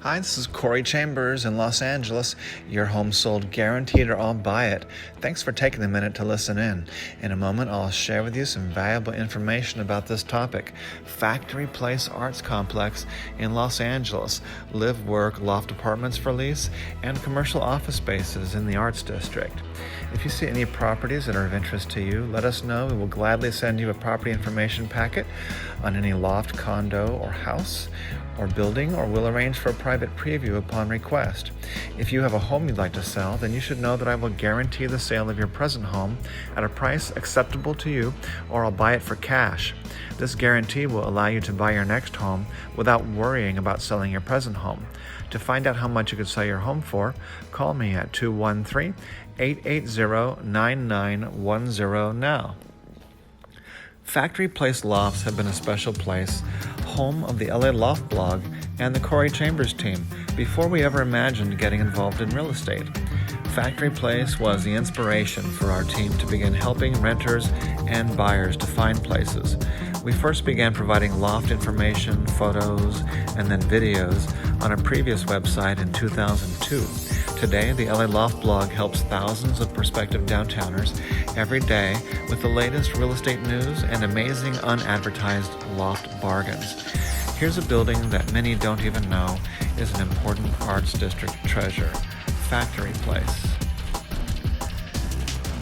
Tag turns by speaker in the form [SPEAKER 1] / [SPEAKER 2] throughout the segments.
[SPEAKER 1] Hi, this is Corey Chambers in Los Angeles. Your home sold guaranteed or I'll buy it. Thanks for taking the minute to listen in. In a moment, I'll share with you some valuable information about this topic. Factory Place Arts Complex in Los Angeles. Live, work, loft apartments for lease, and commercial office spaces in the Arts District. If you see any properties that are of interest to you, let us know. We will gladly send you a property information packet on any loft, condo, or house or building, or we'll arrange for a private preview upon request. If you have a home you'd like to sell, then you should know that I will guarantee the sale of your present home at a price acceptable to you, or I'll buy it for cash. This guarantee will allow you to buy your next home without worrying about selling your present home. To find out how much you could sell your home for, call me at 213-880-9910 now. Factory Place Lofts have been a special place, home of the LA Loft blog and the Corey Chambers team, before we ever imagined getting involved in real estate. Factory Place was the inspiration for our team to begin helping renters and buyers to find places. We first began providing loft information, photos, and then videos on a previous website in 2002. Today, the LA Loft blog helps thousands of prospective downtowners every day with the latest real estate news and amazing unadvertised loft bargains. Here's a building that many don't even know is an important Arts District treasure, Factory Place.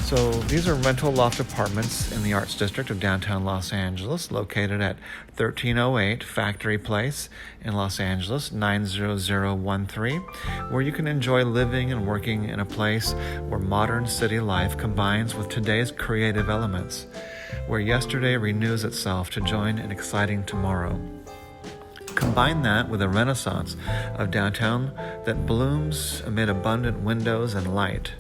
[SPEAKER 1] So these are rental loft apartments in the Arts District of downtown Los Angeles, located at 1308 Factory Place in Los Angeles, 90013, where you can enjoy living and working in a place where modern city life combines with today's creative elements, where yesterday renews itself to join an exciting tomorrow. Combine that with a renaissance of downtown that blooms amid abundant windows and light.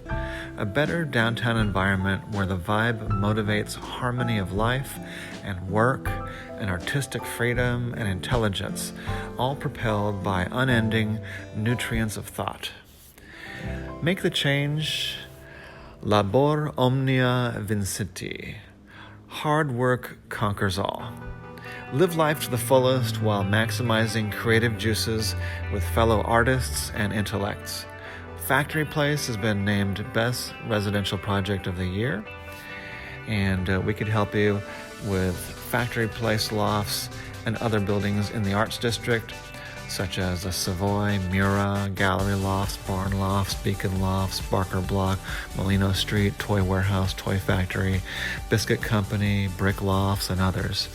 [SPEAKER 1] A better downtown environment where the vibe motivates harmony of life and work and artistic freedom and intelligence, all propelled by unending nutrients of thought. Make the change. Labor omnia vinciti. Hard work conquers all. Live life to the fullest while maximizing creative juices with fellow artists and intellects. Factory Place has been named Best Residential Project of the Year, and we could help you with Factory Place lofts and other buildings in the Arts District, such as the Savoy, Mura, Gallery Lofts, Barn Lofts, Beacon Lofts, Barker Block, Molino Street, Toy Warehouse, Toy Factory, Biscuit Company, Brick Lofts, and others.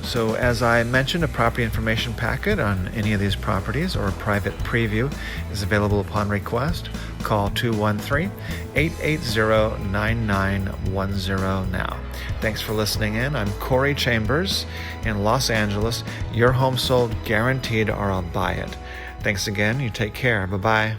[SPEAKER 1] So as I mentioned, a property information packet on any of these properties or a private preview is available upon request. Call 213-880-9910 now. Thanks for listening in. I'm Corey Chambers in Los Angeles. Your home sold guaranteed or I'll buy it. Thanks again. You take care. Bye-bye.